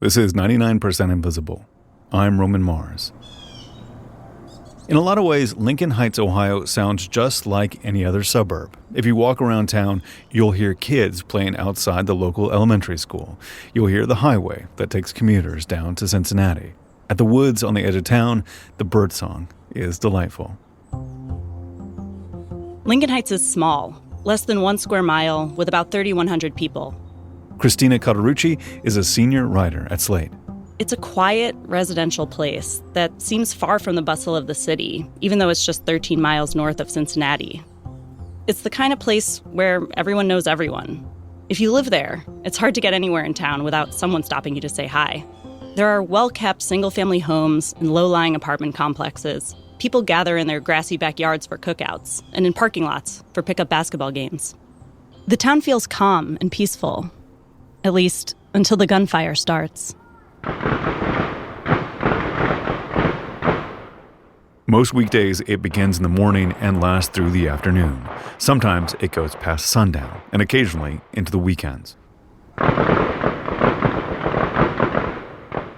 This is 99% Invisible. I'm Roman Mars. In a lot of ways, Lincoln Heights, Ohio sounds just like any other suburb. If you walk around town, you'll hear kids playing outside the local elementary school. You'll hear the highway that takes commuters down to Cincinnati. At the woods on the edge of town, the birdsong is delightful. Lincoln Heights is small, less than 1 square mile, with about 3,100 people. Christina Cauterucci is a senior writer at Slate. It's a quiet, residential place that seems far from the bustle of the city, even though it's just 13 miles north of Cincinnati. It's the kind of place where everyone knows everyone. If you live there, it's hard to get anywhere in town without someone stopping you to say hi. There are well-kept single-family homes and low-lying apartment complexes. People gather in their grassy backyards for cookouts and in parking lots for pickup basketball games. The town feels calm and peaceful, at least until the gunfire starts. Most weekdays, it begins in the morning and lasts through the afternoon. Sometimes it goes past sundown and occasionally into the weekends.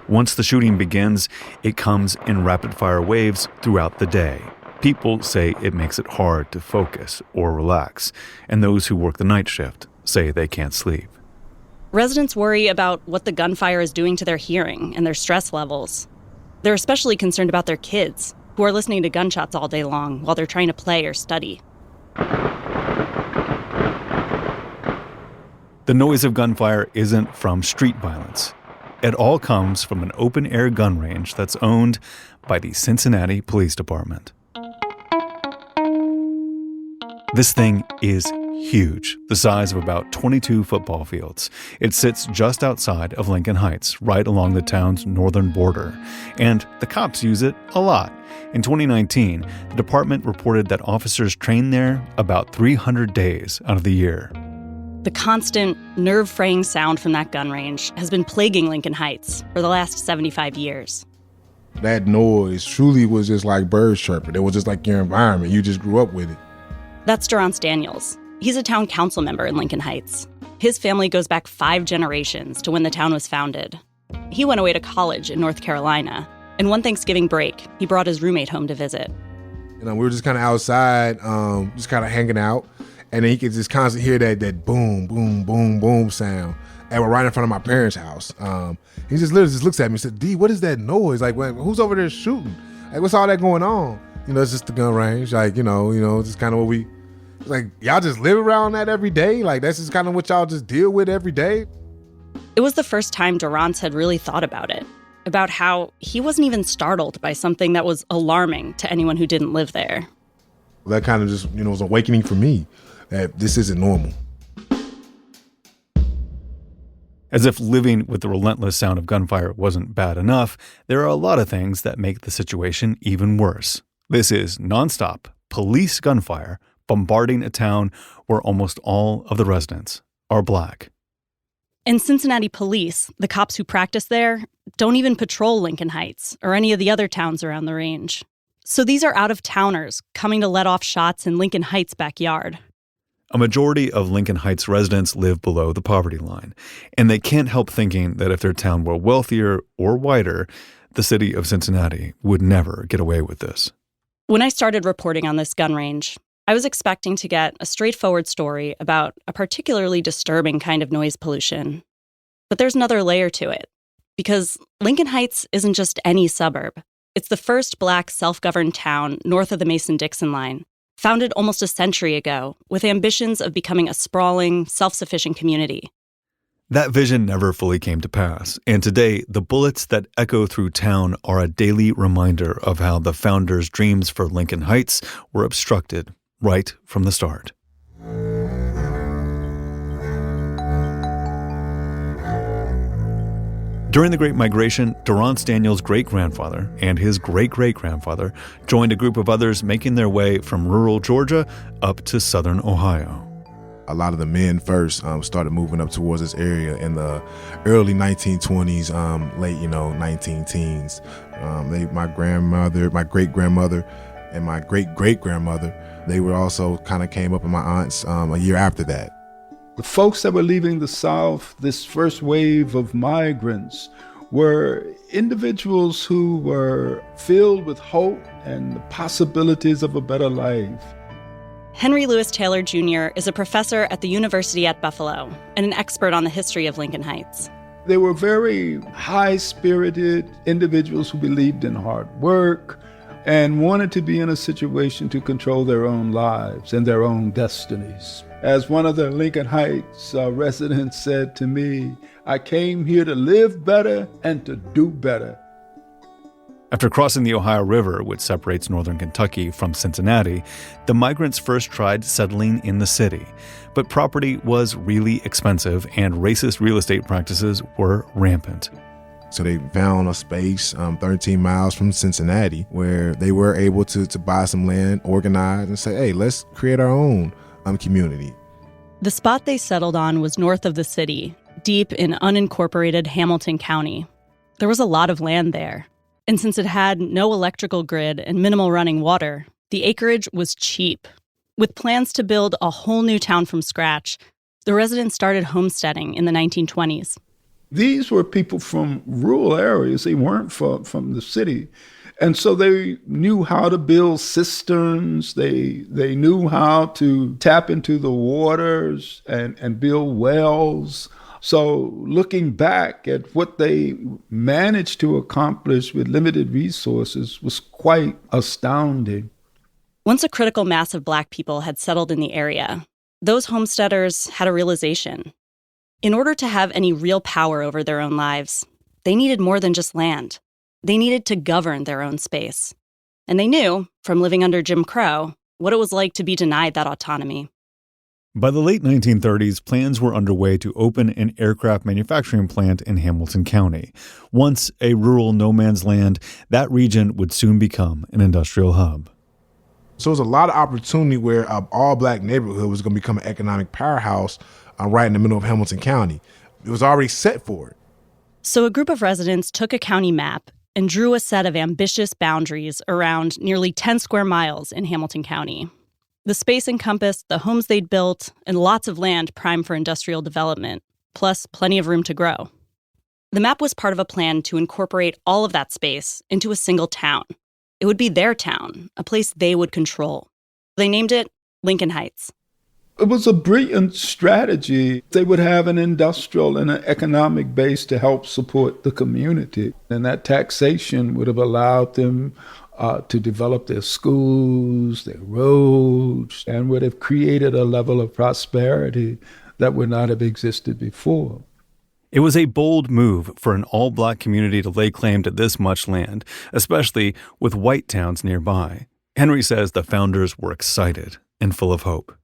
Once the shooting begins, it comes in rapid-fire waves throughout the day. People say it makes it hard to focus or relax, and those who work the night shift say they can't sleep. Residents worry about what the gunfire is doing to their hearing and their stress levels. They're especially concerned about their kids, who are listening to gunshots all day long while they're trying to play or study. The noise of gunfire isn't from street violence. It all comes from an open-air gun range that's owned by the Cincinnati Police Department. This thing is huge, the size of about 22 football fields. It sits just outside of Lincoln Heights, right along the town's northern border. And the cops use it a lot. In 2019, the department reported that officers train there about 300 days out of the year. The constant, nerve-fraying sound from that gun range has been plaguing Lincoln Heights for the last 75 years. That noise truly was just like birds chirping. It was just like your environment. You just grew up with it. That's Durrance Daniels. He's a town council member in Lincoln Heights. His family goes back 5 generations to when the town was founded. He went away to college in North Carolina, and one Thanksgiving break, he brought his roommate home to visit. We were just kind of outside, just kind of hanging out, and then he could just constantly hear that boom, boom, boom, boom sound. And we're right in front of my parents' house. He just literally just looks at me and said, "D, what is that noise? Like, who's over there shooting? Like, what's all that going on?" It's just the gun range. Like, just kind of what we... Like, y'all just live around that every day? Like, that's just kind of what y'all just deal with every day? It was the first time Durrance had really thought about it, about how he wasn't even startled by something that was alarming to anyone who didn't live there. That kind of just, was awakening for me, that this isn't normal. As if living with the relentless sound of gunfire wasn't bad enough, there are a lot of things that make the situation even worse. This is nonstop police gunfire bombarding a town where almost all of the residents are Black. And Cincinnati police, the cops who practice there, don't even patrol Lincoln Heights or any of the other towns around the range. So these are out-of-towners coming to let off shots in Lincoln Heights' backyard. A majority of Lincoln Heights residents live below the poverty line, and they can't help thinking that if their town were wealthier or whiter, the city of Cincinnati would never get away with this. When I started reporting on this gun range, I was expecting to get a straightforward story about a particularly disturbing kind of noise pollution. But there's another layer to it, because Lincoln Heights isn't just any suburb. It's the first Black self-governed town north of the Mason-Dixon line, founded almost a century ago with ambitions of becoming a sprawling, self-sufficient community. That vision never fully came to pass, and today the bullets that echo through town are a daily reminder of how the founders' dreams for Lincoln Heights were obstructed right from the start. During the Great Migration, Durrance Daniels' great-grandfather and his great-great-grandfather joined a group of others making their way from rural Georgia up to southern Ohio. A lot of the men first started moving up towards this area in the early 1920s, late, 19-teens. My grandmother, my great-grandmother, and my great-great-grandmother, they were also kind of came up in my aunt's a year after that. The folks that were leaving the South, this first wave of migrants, were individuals who were filled with hope and the possibilities of a better life. Henry Louis Taylor Jr. is a professor at the University at Buffalo and an expert on the history of Lincoln Heights. They were very high-spirited individuals who believed in hard work and wanted to be in a situation to control their own lives and their own destinies. As one of the Lincoln Heights residents said to me, "I came here to live better and to do better." After crossing the Ohio River, which separates northern Kentucky from Cincinnati, the migrants first tried settling in the city. But property was really expensive and racist real estate practices were rampant. So they found a space 13 miles from Cincinnati where they were able to buy some land, organize, and say, hey, let's create our own community. The spot they settled on was north of the city, deep in unincorporated Hamilton County. There was a lot of land there. And since it had no electrical grid and minimal running water, the acreage was cheap. With plans to build a whole new town from scratch, the residents started homesteading in the 1920s. These were people from rural areas. They weren't from the city. And so they knew how to build cisterns. They knew how to tap into the waters and build wells. So looking back at what they managed to accomplish with limited resources was quite astounding. Once a critical mass of Black people had settled in the area, those homesteaders had a realization. In order to have any real power over their own lives, they needed more than just land. They needed to govern their own space. And they knew, from living under Jim Crow, what it was like to be denied that autonomy. By the late 1930s, plans were underway to open an aircraft manufacturing plant in Hamilton County. Once a rural no-man's land, that region would soon become an industrial hub. So there's a lot of opportunity where all-Black neighborhood was going to become an economic powerhouse right in the middle of Hamilton County. It was already set for it. So a group of residents took a county map and drew a set of ambitious boundaries around nearly 10 square miles in Hamilton County. The space encompassed the homes they'd built and lots of land prime for industrial development, plus plenty of room to grow. The map was part of a plan to incorporate all of that space into a single town. It would be their town, a place they would control. They named it Lincoln Heights. It was a brilliant strategy. They would have an industrial and an economic base to help support the community. And that taxation would have allowed them to develop their schools, their roads, and would have created a level of prosperity that would not have existed before. It was a bold move for an all-Black community to lay claim to this much land, especially with white towns nearby. Henry says the founders were excited and full of hope.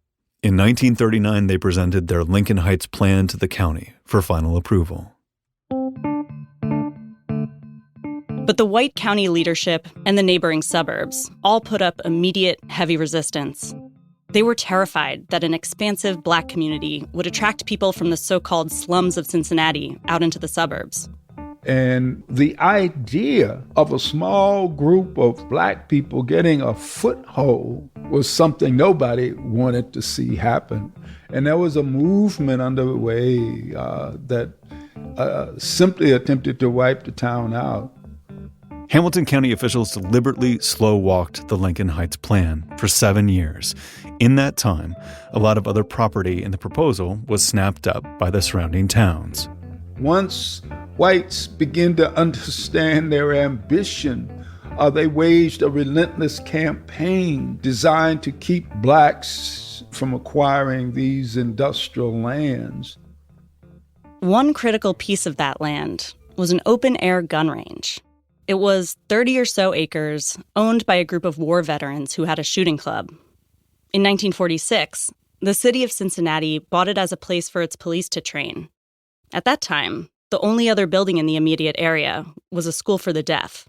In 1939, they presented their Lincoln Heights plan to the county for final approval. But the white county leadership and the neighboring suburbs all put up immediate, heavy resistance. They were terrified that an expansive Black community would attract people from the so-called slums of Cincinnati out into the suburbs. And the idea of a small group of Black people getting a foothold was something nobody wanted to see happen. And there was a movement underway that simply attempted to wipe the town out. Hamilton County officials deliberately slow-walked the Lincoln Heights plan for 7 years. In that time, a lot of other property in the proposal was snapped up by the surrounding towns. Once whites began to understand their ambition, they waged a relentless campaign designed to keep Blacks from acquiring these industrial lands. One critical piece of that land was an open-air gun range. It was 30 or so acres, owned by a group of war veterans who had a shooting club. In 1946, the city of Cincinnati bought it as a place for its police to train. At that time, the only other building in the immediate area was a school for the deaf.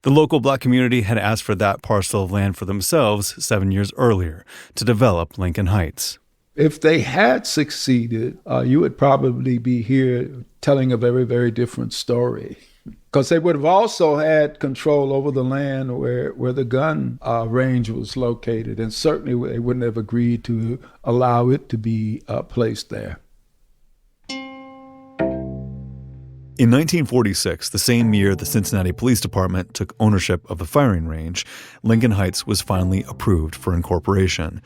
The local Black community had asked for that parcel of land for themselves 7 years earlier to develop Lincoln Heights. If they had succeeded, you would probably be here telling a very, very different story. Because they would have also had control over the land where the gun range was located. And certainly they wouldn't have agreed to allow it to be placed there. In 1946, the same year the Cincinnati Police Department took ownership of the firing range, Lincoln Heights was finally approved for incorporation.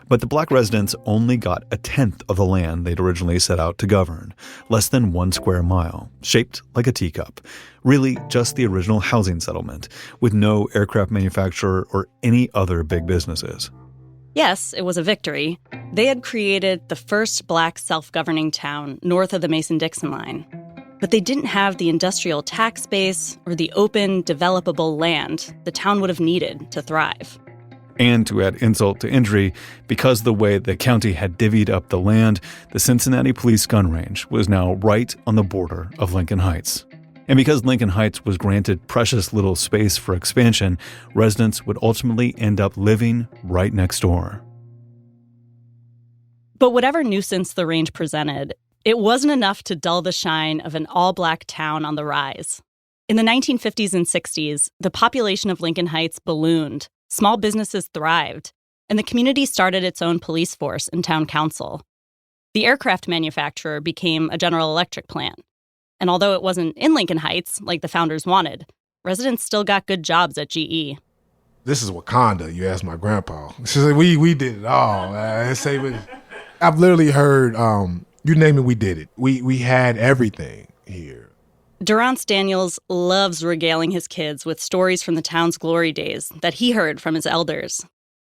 But the black residents only got a tenth of the land they'd originally set out to govern, less than 1 square mile, shaped like a teacup. Really just the original housing settlement, with no aircraft manufacturer or any other big businesses. Yes, it was a victory. They had created the first black self-governing town north of the Mason-Dixon line. But they didn't have the industrial tax base or the open, developable land the town would have needed to thrive. And to add insult to injury, because the way the county had divvied up the land, the Cincinnati Police gun range was now right on the border of Lincoln Heights. And because Lincoln Heights was granted precious little space for expansion, residents would ultimately end up living right next door. But whatever nuisance the range presented, it wasn't enough to dull the shine of an all-black town on the rise. In the 1950s and 60s, the population of Lincoln Heights ballooned, small businesses thrived, and the community started its own police force and town council. The aircraft manufacturer became a General Electric plant. And although it wasn't in Lincoln Heights like the founders wanted, residents still got good jobs at GE. This is Wakanda, you asked my grandpa. We did it all. I've literally heard, you name it, we did it. We had everything here. Durrance Daniels loves regaling his kids with stories from the town's glory days that he heard from his elders.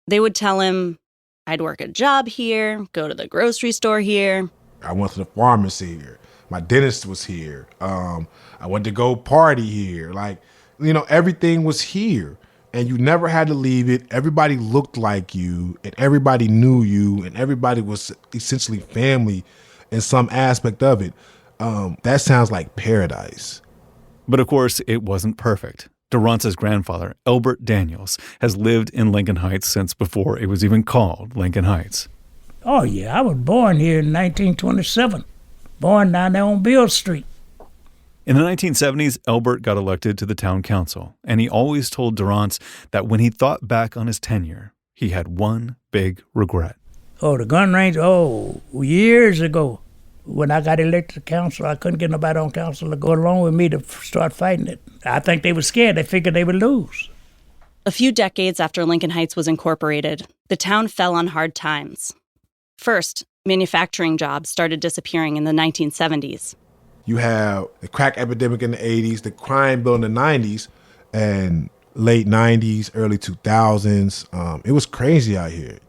They would tell him, I'd work a job here, go to the grocery store here. I went to the pharmacy here. My dentist was here. I went to go party here. Everything was here. And you never had to leave it. Everybody looked like you, and everybody knew you, and everybody was essentially family in some aspect of it. That sounds like paradise. But of course, it wasn't perfect. Durrance's grandfather, Elbert Daniels, has lived in Lincoln Heights since before it was even called Lincoln Heights. Oh, yeah, I was born here in 1927. Born down there on Bill Street. In the 1970s, Elbert got elected to the town council, and he always told Durrance that when he thought back on his tenure, he had one big regret. Oh, the gun range? Oh, years ago. When I got elected to council, I couldn't get nobody on council to go along with me to start fighting it. I think they were scared. They figured they would lose. A few decades after Lincoln Heights was incorporated, the town fell on hard times. First, manufacturing jobs started disappearing in the 1970s. You have the crack epidemic in the 80s, the crime bill in the 90s, and late 90s, early 2000s. It was crazy out here.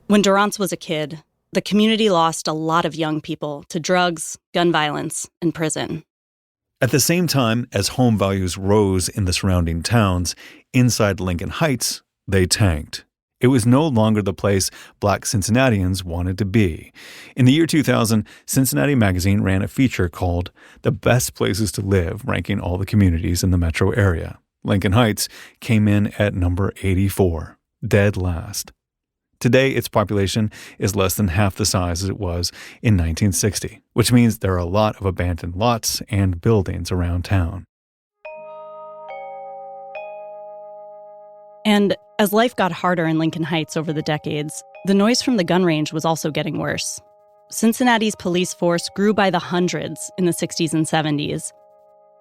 When Durrance was a kid, the community lost a lot of young people to drugs, gun violence, and prison. At the same time as home values rose in the surrounding towns, inside Lincoln Heights, they tanked. It was no longer the place Black Cincinnatians wanted to be. In the year 2000, Cincinnati Magazine ran a feature called The Best Places to Live, ranking all the communities in the metro area. Lincoln Heights came in at number 84, dead last. Today, its population is less than half the size as it was in 1960, which means there are a lot of abandoned lots and buildings around town. And as life got harder in Lincoln Heights over the decades, the noise from the gun range was also getting worse. Cincinnati's police force grew by the hundreds in the 60s and 70s.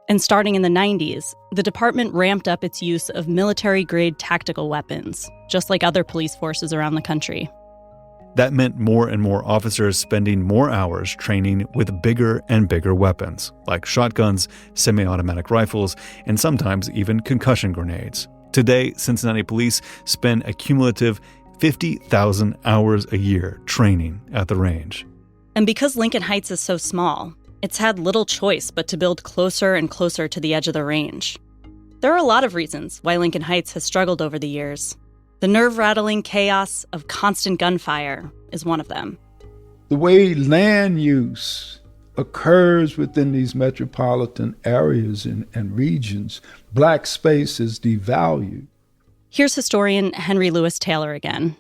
And starting in the 90s, the department ramped up its use of military-grade tactical weapons, just like other police forces around the country. That meant more and more officers spending more hours training with bigger and bigger weapons, like shotguns, semi-automatic rifles, and sometimes even concussion grenades. Today, Cincinnati police spend a cumulative 50,000 hours a year training at the range. And because Lincoln Heights is so small, it's had little choice but to build closer and closer to the edge of the range. There are a lot of reasons why Lincoln Heights has struggled over the years. The nerve-rattling chaos of constant gunfire is one of them. The way land use occurs within these metropolitan areas and regions, Black space is devalued. Here's historian Henry Louis Taylor again.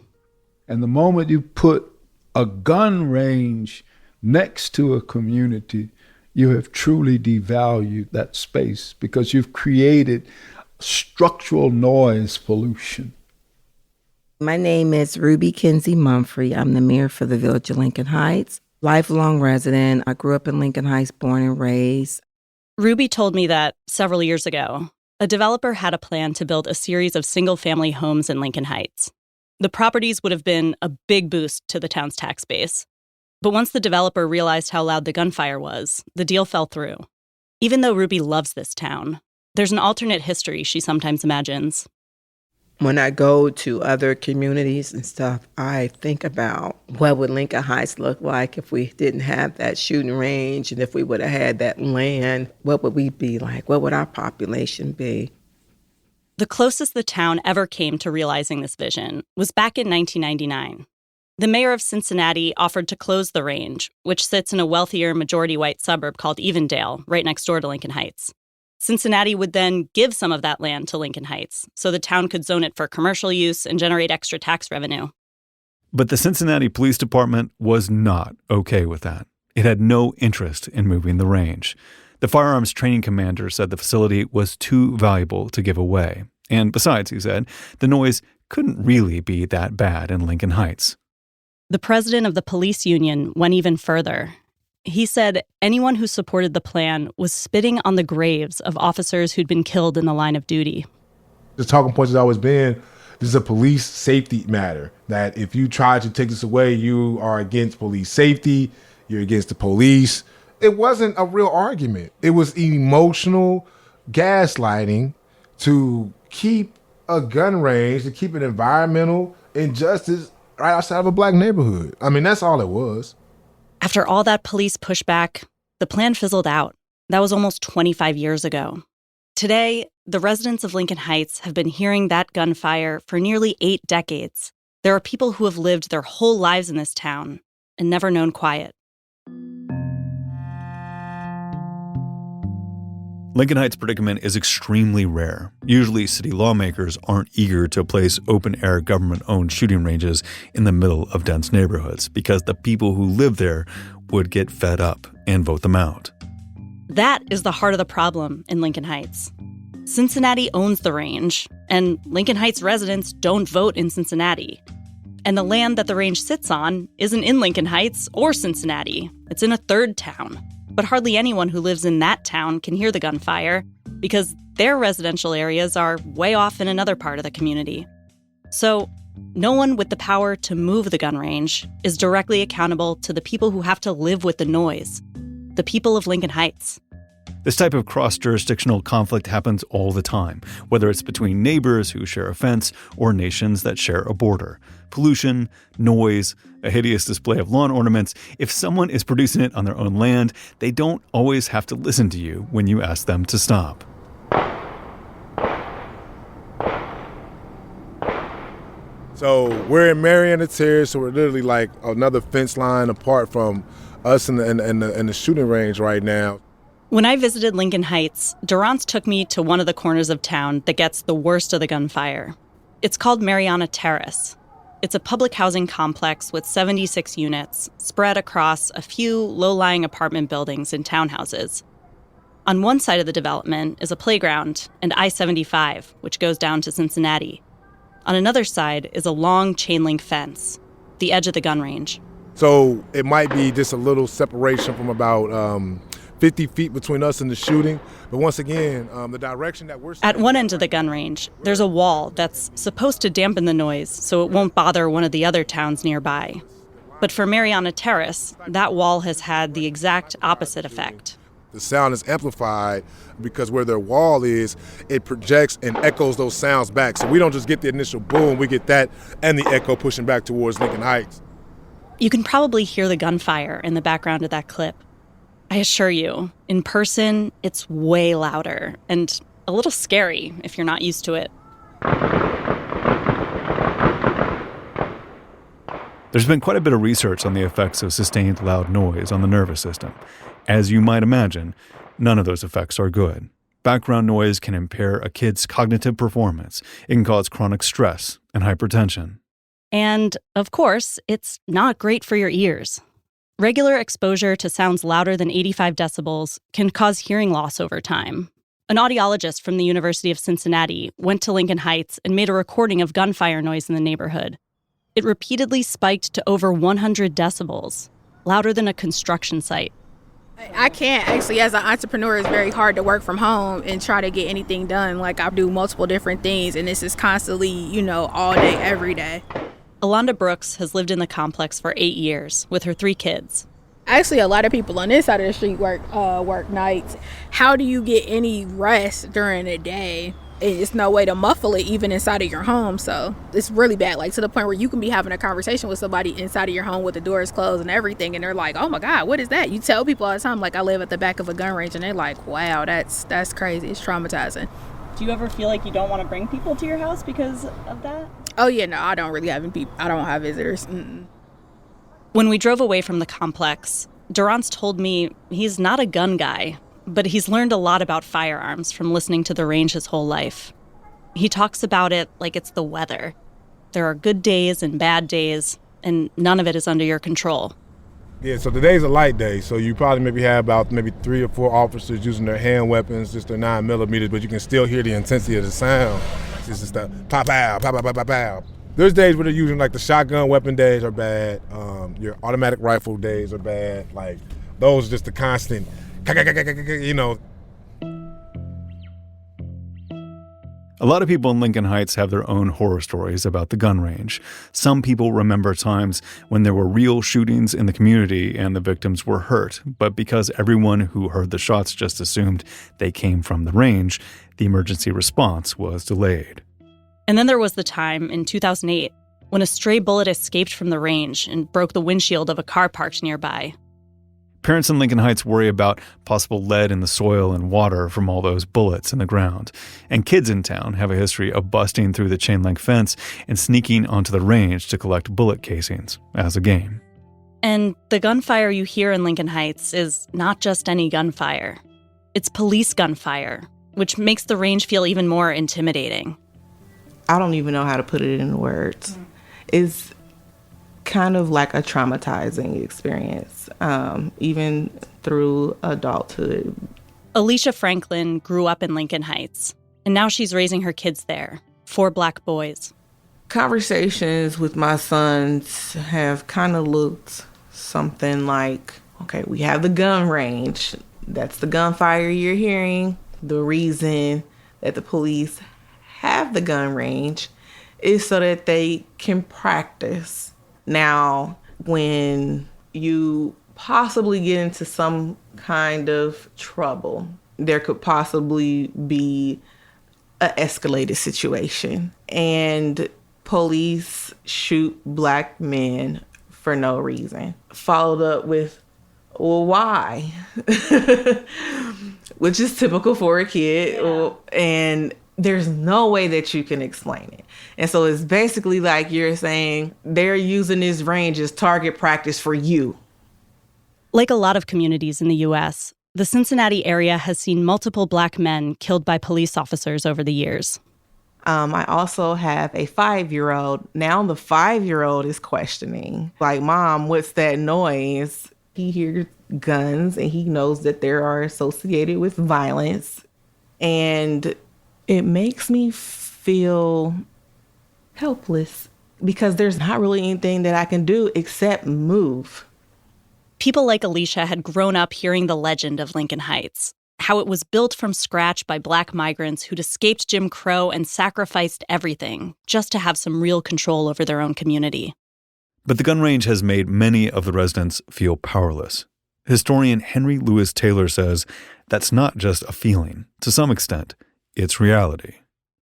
And the moment you put a gun range next to a community, you have truly devalued that space because you've created structural noise pollution. My name is Ruby Kinsey Mumphrey. I'm the mayor for the village of Lincoln Heights. Lifelong resident. I grew up in Lincoln Heights, born and raised. Ruby told me that several years ago, a developer had a plan to build a series of single-family homes in Lincoln Heights. The properties would have been a big boost to the town's tax base. But once the developer realized how loud the gunfire was, the deal fell through. Even though Ruby loves this town, there's an alternate history she sometimes imagines. When I go to other communities and stuff, I think about what would Lincoln Heights look like if we didn't have that shooting range, and if we would have had that land, what would we be like? What would our population be? The closest the town ever came to realizing this vision was back in 1999. The mayor of Cincinnati offered to close the range, which sits in a wealthier majority-white suburb called Evendale, right next door to Lincoln Heights. Cincinnati would then give some of that land to Lincoln Heights, so the town could zone it for commercial use and generate extra tax revenue. But the Cincinnati Police Department was not okay with that. It had no interest in moving the range. The firearms training commander said the facility was too valuable to give away. And besides, he said, the noise couldn't really be that bad in Lincoln Heights. The president of the police union went even further. He said anyone who supported the plan was spitting on the graves of officers who'd been killed in the line of duty. The talking point has always been, this is a police safety matter, that if you try to take this away, you are against police safety, you're against the police. It wasn't a real argument. It was emotional gaslighting to keep a gun range, to keep an environmental injustice right outside of a black neighborhood. I mean, that's all it was. After all that police pushback, the plan fizzled out. That was almost 25 years ago. Today, the residents of Lincoln Heights have been hearing that gunfire for nearly 8 decades. There are people who have lived their whole lives in this town and never known quiet. Lincoln Heights' predicament is extremely rare. Usually, city lawmakers aren't eager to place open-air government-owned shooting ranges in the middle of dense neighborhoods because the people who live there would get fed up and vote them out. That is the heart of the problem in Lincoln Heights. Cincinnati owns the range, and Lincoln Heights residents don't vote in Cincinnati. And the land that the range sits on isn't in Lincoln Heights or Cincinnati. It's in a third town. But hardly anyone who lives in that town can hear the gunfire because their residential areas are way off in another part of the community. So no one with the power to move the gun range is directly accountable to the people who have to live with the noise, the people of Lincoln Heights. This type of cross-jurisdictional conflict happens all the time, whether it's between neighbors who share a fence or nations that share a border. Pollution, noise, a hideous display of lawn ornaments. If someone is producing it on their own land, they don't always have to listen to you when you ask them to stop. So we're in Mariana Terrace, so we're literally like another fence line apart from us and the shooting range right now. When I visited Lincoln Heights, Durrance took me to one of the corners of town that gets the worst of the gunfire. It's called Mariana Terrace. It's a public housing complex with 76 units spread across a few low-lying apartment buildings and townhouses. On one side of the development is a playground and I-75, which goes down to Cincinnati. On another side is a long chain-link fence, the edge of the gun range. So it might be just a little separation from about 50 feet between us and the shooting. But once again, the direction that we're... At one end of the gun range, there's a wall that's supposed to dampen the noise so it won't bother one of the other towns nearby. But for Mariana Terrace, that wall has had the exact opposite effect. The sound is amplified because where their wall is, it projects and echoes those sounds back. So we don't just get the initial boom, we get that and the echo pushing back towards Lincoln Heights. You can probably hear the gunfire in the background of that clip. I assure you, in person, it's way louder and a little scary if you're not used to it. There's been quite a bit of research on the effects of sustained loud noise on the nervous system. As you might imagine, none of those effects are good. Background noise can impair a kid's cognitive performance. It can cause chronic stress and hypertension. And, of course, it's not great for your ears. Regular exposure to sounds louder than 85 decibels can cause hearing loss over time. An audiologist from the University of Cincinnati went to Lincoln Heights and made a recording of gunfire noise in the neighborhood. It repeatedly spiked to over 100 decibels, louder than a construction site. I can't actually, as an entrepreneur, it's very hard to work from home and try to get anything done. Like, I do multiple different things, and this is constantly, all day, every day. Alonda Brooks has lived in the complex for 8 years with her 3 kids. Actually, a lot of people on this side of the street work nights. How do you get any rest during the day? It's no way to muffle it even inside of your home. So it's really bad, like to the point where you can be having a conversation with somebody inside of your home with the doors closed and everything, and they're like, oh my God, what is that? You tell people all the time, like, I live at the back of a gun range, and they're like, wow, that's crazy. It's traumatizing. Do you ever feel like you don't want to bring people to your house because of that? Oh yeah, no, I don't really have any people. I don't have visitors. Mm-mm. When we drove away from the complex, Durrance told me he's not a gun guy, but he's learned a lot about firearms from listening to the range his whole life. He talks about it like it's the weather. There are good days and bad days, and none of it is under your control. Yeah, so today's a light day, so you probably maybe have about 3 or 4 officers using their hand weapons, just their 9mm, but you can still hear the intensity of the sound. It's just the pow, pow, pow, pow, pow, pow. There's days where they're using, like, the shotgun weapon days are bad. Your automatic rifle days are bad. Like, those are just the constant, A lot of people in Lincoln Heights have their own horror stories about the gun range. Some people remember times when there were real shootings in the community and the victims were hurt, but because everyone who heard the shots just assumed they came from the range, the emergency response was delayed. And then there was the time in 2008 when a stray bullet escaped from the range and broke the windshield of a car parked nearby. Parents in Lincoln Heights worry about possible lead in the soil and water from all those bullets in the ground. And kids in town have a history of busting through the chain-link fence and sneaking onto the range to collect bullet casings as a game. And the gunfire you hear in Lincoln Heights is not just any gunfire. It's police gunfire, which makes the range feel even more intimidating. I don't even know how to put it into words. It's kind of like a traumatizing experience, even through adulthood. Alicia Franklin grew up in Lincoln Heights, and now she's raising her kids there, 4 Black boys. Conversations with my sons have kind of looked something like, okay, we have the gun range. That's the gunfire you're hearing. The reason that the police have the gun range is so that they can practice. Now, when you possibly get into some kind of trouble, there could possibly be an escalated situation, and police shoot Black men for no reason. Followed up with, well, why? Which is typical for a kid. Yeah. And there's no way that you can explain it. And so it's basically like you're saying they're using this range as target practice for you. Like a lot of communities in the U.S., the Cincinnati area has seen multiple Black men killed by police officers over the years. I also have a 5-year-old. Now the 5-year-old is questioning, like, Mom, what's that noise? He hears guns and he knows that they are associated with violence. And it makes me feel helpless because there's not really anything that I can do except move. People like Alicia had grown up hearing the legend of Lincoln Heights, how it was built from scratch by Black migrants who'd escaped Jim Crow and sacrificed everything just to have some real control over their own community. But the gun range has made many of the residents feel powerless. Historian Henry Louis Taylor says that's not just a feeling. To some extent, it's reality.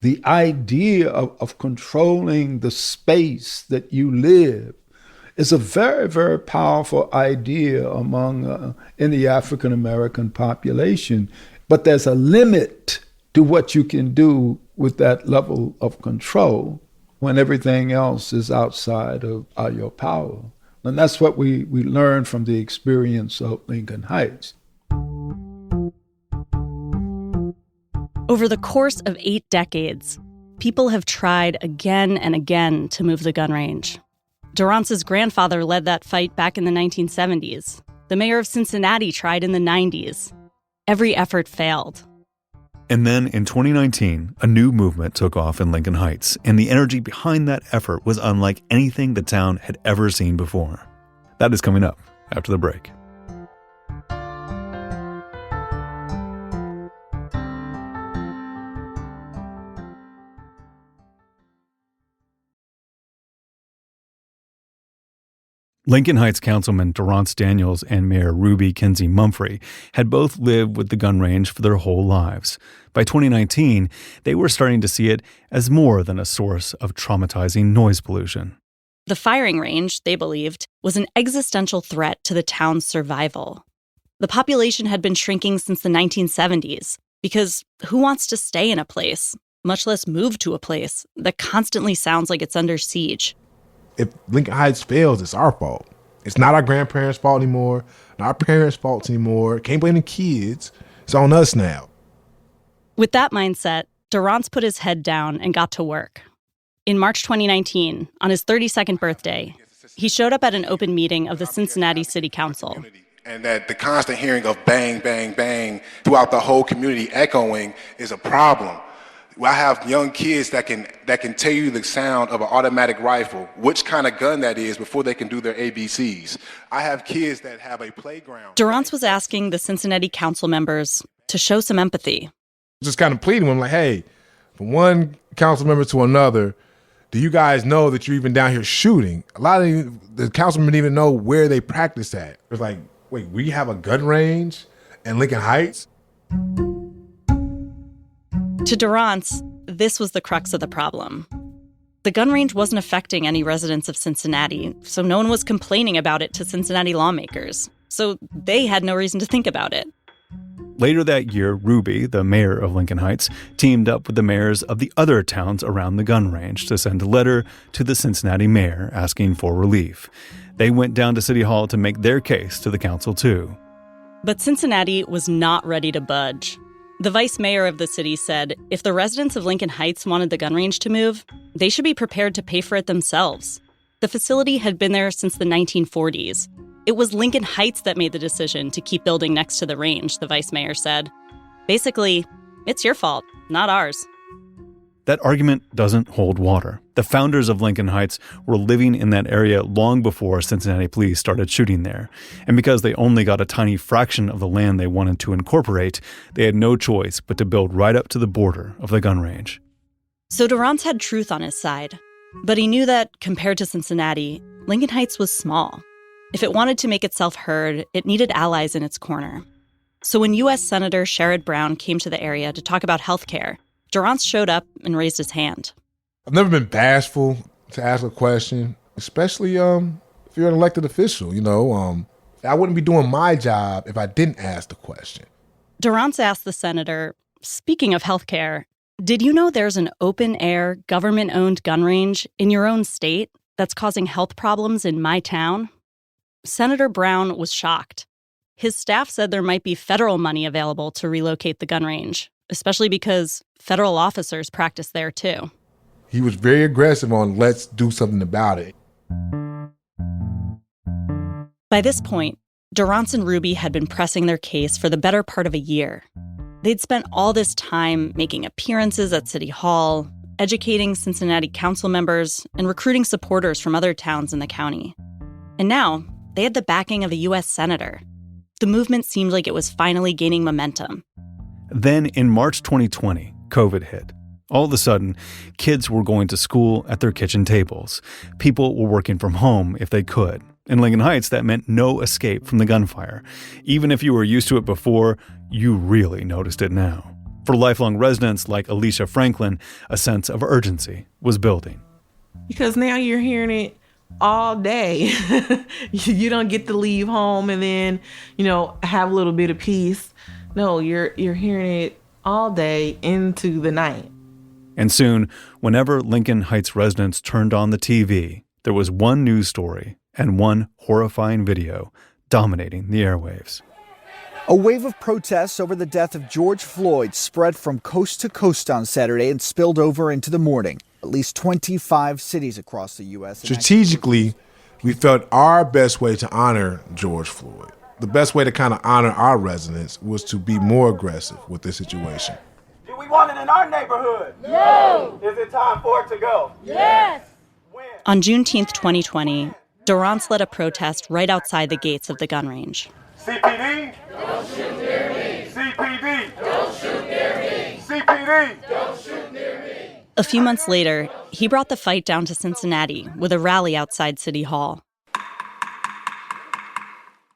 The idea of controlling the space that you live is a very, very powerful idea among in the African American population. But there's a limit to what you can do with that level of control when everything else is outside of your power. And that's what we learned from the experience of Lincoln Heights. Over the course of 8 decades, people have tried again and again to move the gun range. Durrance's grandfather led that fight back in the 1970s. The mayor of Cincinnati tried in the 90s. Every effort failed. And then in 2019, a new movement took off in Lincoln Heights, and the energy behind that effort was unlike anything the town had ever seen before. That is coming up after the break. Lincoln Heights Councilman Durrance Daniels and Mayor Ruby Kinsey Mumphrey had both lived with the gun range for their whole lives. By 2019, they were starting to see it as more than a source of traumatizing noise pollution. The firing range, they believed, was an existential threat to the town's survival. The population had been shrinking since the 1970s because who wants to stay in a place, much less move to a place, that constantly sounds like it's under siege? If Lincoln Heights fails, it's our fault. It's not our grandparents' fault anymore, not our parents' fault anymore. Can't blame the kids. It's on us now. With that mindset, Durrance put his head down and got to work. In March 2019, on his 32nd birthday, he showed up at an open meeting of the Cincinnati City Council. And that the constant hearing of bang, bang, bang throughout the whole community echoing is a problem. I have young kids that can tell you the sound of an automatic rifle, which kind of gun that is before they can do their ABCs. I have kids that have a playground. Durrance was asking the Cincinnati council members to show some empathy. Just kind of pleading with them like, hey, from one council member to another, do you guys know that you're even down here shooting? A lot of the councilmen didn't even know where they practice at. It's like, wait, we have a gun range in Lincoln Heights? To Durrance, this was the crux of the problem. The gun range wasn't affecting any residents of Cincinnati, so no one was complaining about it to Cincinnati lawmakers. So they had no reason to think about it. Later that year, Ruby, the mayor of Lincoln Heights, teamed up with the mayors of the other towns around the gun range to send a letter to the Cincinnati mayor asking for relief. They went down to City Hall to make their case to the council, too. But Cincinnati was not ready to budge. The vice mayor of the city said if the residents of Lincoln Heights wanted the gun range to move, they should be prepared to pay for it themselves. The facility had been there since the 1940s. It was Lincoln Heights that made the decision to keep building next to the range, the vice mayor said. Basically, it's your fault, not ours. That argument doesn't hold water. The founders of Lincoln Heights were living in that area long before Cincinnati police started shooting there. And because they only got a tiny fraction of the land they wanted to incorporate, they had no choice but to build right up to the border of the gun range. So Durrance had truth on his side. But he knew that, compared to Cincinnati, Lincoln Heights was small. If it wanted to make itself heard, it needed allies in its corner. So when U.S. Senator Sherrod Brown came to the area to talk about health care, Durrance showed up and raised his hand. I've never been bashful to ask a question, especially if you're an elected official. I wouldn't be doing my job if I didn't ask the question. Durrance asked the senator, speaking of healthcare, did you know there's an open-air, government-owned gun range in your own state that's causing health problems in my town? Senator Brown was shocked. His staff said there might be federal money available to relocate the gun range, especially because federal officers practice there too. He was very aggressive on let's do something about it. By this point, Durrance and Ruby had been pressing their case for the better part of a year. They'd spent all this time making appearances at City Hall, educating Cincinnati council members, and recruiting supporters from other towns in the county. And now, they had the backing of a U.S. senator. The movement seemed like it was finally gaining momentum. Then in March 2020, COVID hit. All of a sudden, kids were going to school at their kitchen tables. People were working from home if they could. In Lincoln Heights, that meant no escape from the gunfire. Even if you were used to it before, you really noticed it now. For lifelong residents like Alicia Franklin, a sense of urgency was building. Because now you're hearing it all day. You don't get to leave home and then, have a little bit of peace. No, you're hearing it all day into the night. And soon, whenever Lincoln Heights residents turned on the TV, there was one news story and one horrifying video dominating the airwaves. A wave of protests over the death of George Floyd spread from coast to coast on Saturday and spilled over into the morning. At least 25 cities across the U.S. Strategically, we felt our best way to honor George Floyd, the best way to kind of honor our residents, was to be more aggressive with this situation. Do we want it in our neighborhood? No! Is it time for it to go? Yes! When? On Juneteenth 2020, Durrance led a protest right outside the gates of the gun range. CPD? Don't shoot near me! CPD? Don't shoot near me! CPD? Don't shoot near me! A few months later, he brought the fight down to Cincinnati with a rally outside City Hall.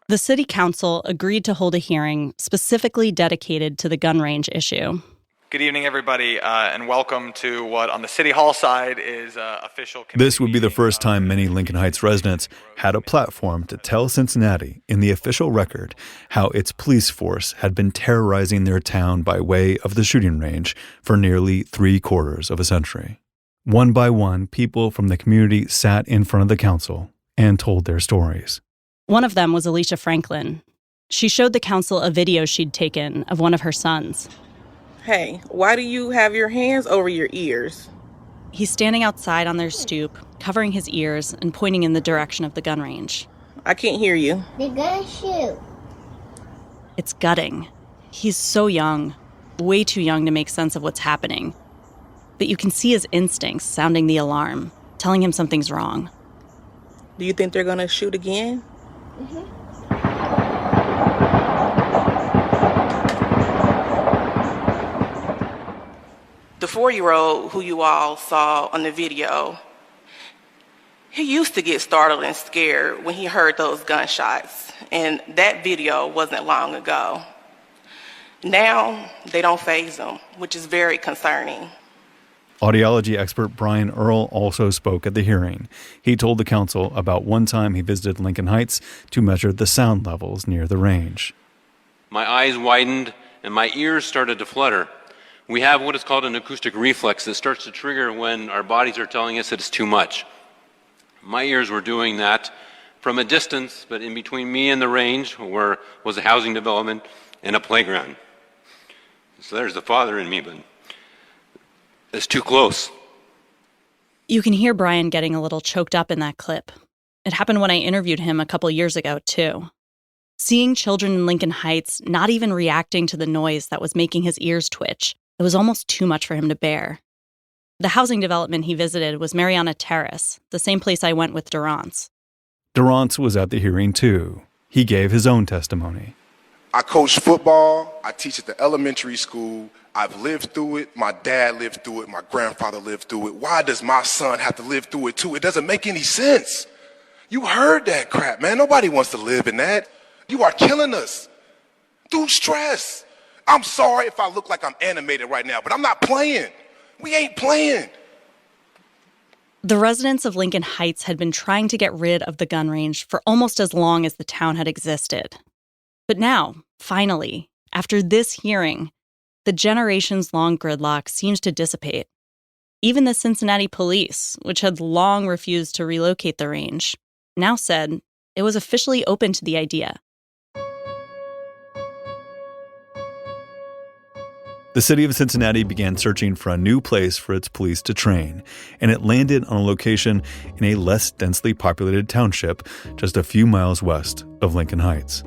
The city council agreed to hold a hearing specifically dedicated to the gun range issue. Good evening, everybody, and welcome to what on the City Hall side is official committee. This would be the first time many Lincoln Heights residents had a platform to tell Cincinnati in the official record how its police force had been terrorizing their town by way of the shooting range for nearly 3/4 of a century. One by one, people from the community sat in front of the council and told their stories. One of them was Alicia Franklin. She showed the council a video she'd taken of one of her sons. Hey, why do you have your hands over your ears? He's standing outside on their stoop, covering his ears and pointing in the direction of the gun range. I can't hear you. They're gonna shoot. It's gutting. He's so young, way too young to make sense of what's happening. But you can see his instincts sounding the alarm, telling him something's wrong. Do you think they're gonna shoot again? Mm-hmm. The 4-year-old who you all saw on the video, he used to get startled and scared when he heard those gunshots, and that video wasn't long ago. Now, they don't faze him, which is very concerning. Audiology expert Brian Earl also spoke at the hearing. He told the council about one time he visited Lincoln Heights to measure the sound levels near the range. My eyes widened and my ears started to flutter. We have what is called an acoustic reflex that starts to trigger when our bodies are telling us that it's too much. My ears were doing that from a distance, but in between me and the range was a housing development and a playground. So there's the father in me, but it's too close. You can hear Brian getting a little choked up in that clip. It happened when I interviewed him a couple years ago, too. Seeing children in Lincoln Heights not even reacting to the noise that was making his ears twitch, it was almost too much for him to bear. The housing development he visited was Mariana Terrace, the same place I went with Durrance. Durrance was at the hearing, too. He gave his own testimony. I coach football. I teach at the elementary school. I've lived through it. My dad lived through it. My grandfather lived through it. Why does my son have to live through it, too? It doesn't make any sense. You heard that crap, man. Nobody wants to live in that. You are killing us through stress. I'm sorry if I look like I'm animated right now, but I'm not playing. We ain't playing. The residents of Lincoln Heights had been trying to get rid of the gun range for almost as long as the town had existed. But now, finally, after this hearing, the generations-long gridlock seems to dissipate. Even the Cincinnati Police, which had long refused to relocate the range, now said it was officially open to the idea. The city of Cincinnati began searching for a new place for its police to train, and it landed on a location in a less densely populated township just a few miles west of Lincoln Heights.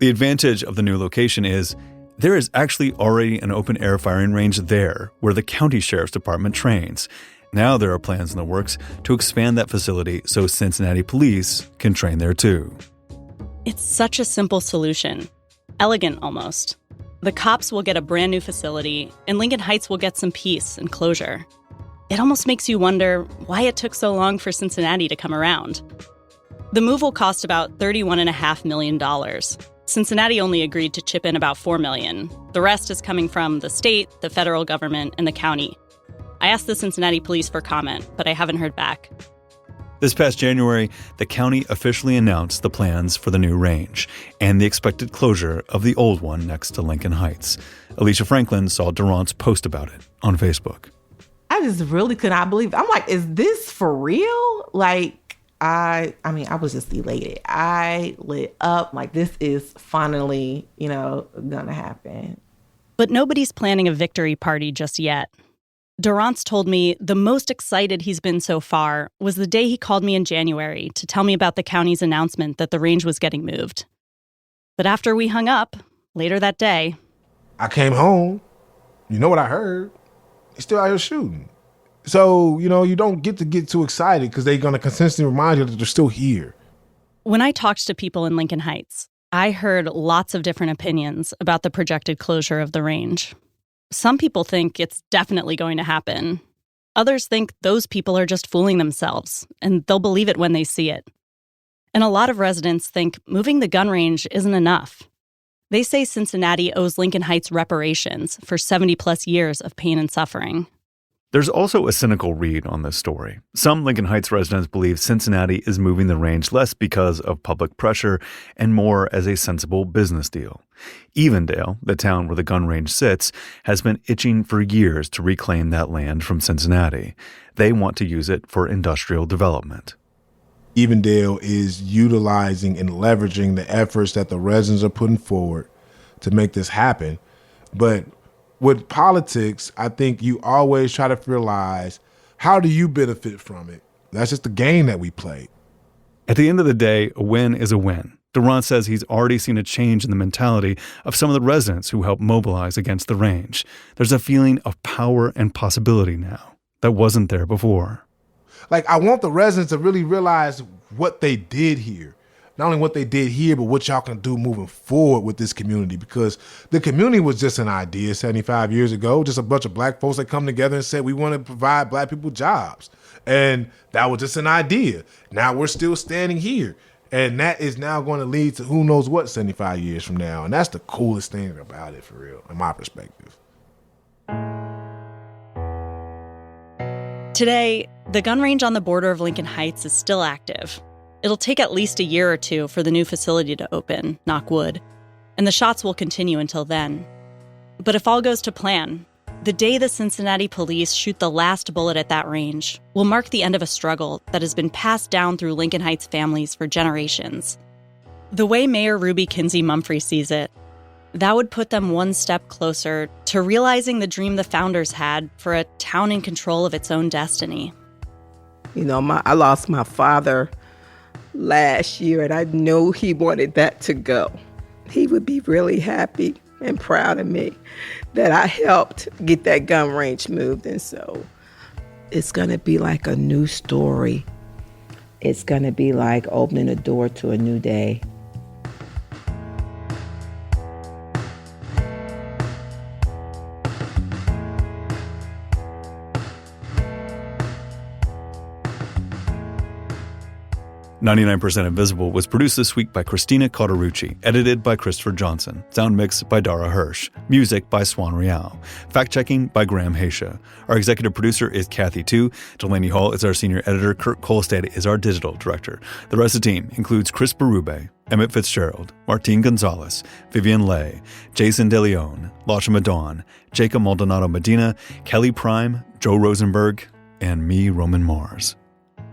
The advantage of the new location is there is actually already an open-air firing range there where the county sheriff's department trains. Now there are plans in the works to expand that facility so Cincinnati police can train there too. It's such a simple solution. Elegant almost. The cops will get a brand new facility, and Lincoln Heights will get some peace and closure. It almost makes you wonder why it took so long for Cincinnati to come around. The move will cost about $31.5 million. Cincinnati only agreed to chip in about $4 million. The rest is coming from the state, the federal government, and the county. I asked the Cincinnati police for comment, but I haven't heard back. This past January, the county officially announced the plans for the new range and the expected closure of the old one next to Lincoln Heights. Alicia Franklin saw Durrance post about it on Facebook. I just really could not believe it. I'm like, is this for real? Like, I was just elated. I lit up like this is finally, gonna happen. But nobody's planning a victory party just yet. Durrance told me the most excited he's been so far was the day he called me in January to tell me about the county's announcement that the range was getting moved. But after we hung up, later that day, I came home. You know what I heard? He's still out here shooting. So, you don't get too excited because they're going to consistently remind you that they're still here. When I talked to people in Lincoln Heights, I heard lots of different opinions about the projected closure of the range. Some people think it's definitely going to happen. Others think those people are just fooling themselves, and they'll believe it when they see it. And a lot of residents think moving the gun range isn't enough. They say Cincinnati owes Lincoln Heights reparations for 70-plus years of pain and suffering. There's also a cynical read on this story. Some Lincoln Heights residents believe Cincinnati is moving the range less because of public pressure and more as a sensible business deal. Evendale, the town where the gun range sits, has been itching for years to reclaim that land from Cincinnati. They want to use it for industrial development. Evendale is utilizing and leveraging the efforts that the residents are putting forward to make this happen. But with politics, I think you always try to realize, how do you benefit from it? That's just the game that we play. At the end of the day, a win is a win. Durant says he's already seen a change in the mentality of some of the residents who helped mobilize against the range. There's a feeling of power and possibility now that wasn't there before. Like, I want the residents to really realize what they did here. Not only what they did here, but what y'all can do moving forward with this community. Because the community was just an idea 75 years ago, just a bunch of black folks that come together and said, we want to provide black people jobs. And that was just an idea. Now we're still standing here. And that is now going to lead to who knows what 75 years from now. And that's the coolest thing about it, for real, in my perspective. Today, the gun range on the border of Lincoln Heights is still active. It'll take at least a year or two for the new facility to open, knock wood, and the shots will continue until then. But if all goes to plan, the day the Cincinnati police shoot the last bullet at that range will mark the end of a struggle that has been passed down through Lincoln Heights families for generations. The way Mayor Ruby Kinsey Mumphrey sees it, that would put them one step closer to realizing the dream the founders had for a town in control of its own destiny. You know, I lost my father last year, and I know he wanted that to go. He would be really happy and proud of me that I helped get that gun range moved. And so it's going to be like a new story. It's going to be like opening a door to a new day. "99% Invisible" was produced this week by Christina Cauterucci, edited by Christopher Johnson, sound mixed by Dara Hirsch, music by Swan Real, fact-checking by Graham Haysha. Our executive producer is Kathy Tu, Delaney Hall is our senior editor, Kurt Kolstad is our digital director. The rest of the team includes Chris Berube, Emmett Fitzgerald, Martine Gonzalez, Vivian Leigh, Jason DeLeon, Lasha Madon, Jacob Maldonado Medina, Kelly Prime, Joe Rosenberg, and me, Roman Mars.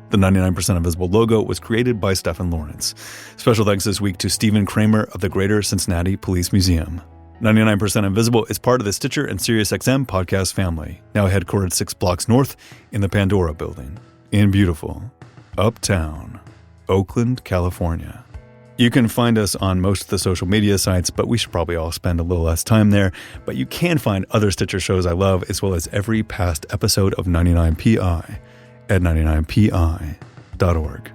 The 99% Invisible logo was created by Stephen Lawrence. Special thanks this week to Stephen Kramer of the Greater Cincinnati Police Museum. 99% Invisible is part of the Stitcher and SiriusXM podcast family, now headquartered 6 blocks north in the Pandora building in beautiful Uptown, Oakland, California. You can find us on most of the social media sites, but we should probably all spend a little less time there. But you can find other Stitcher shows I love, as well as every past episode of 99PI at 99pi.org.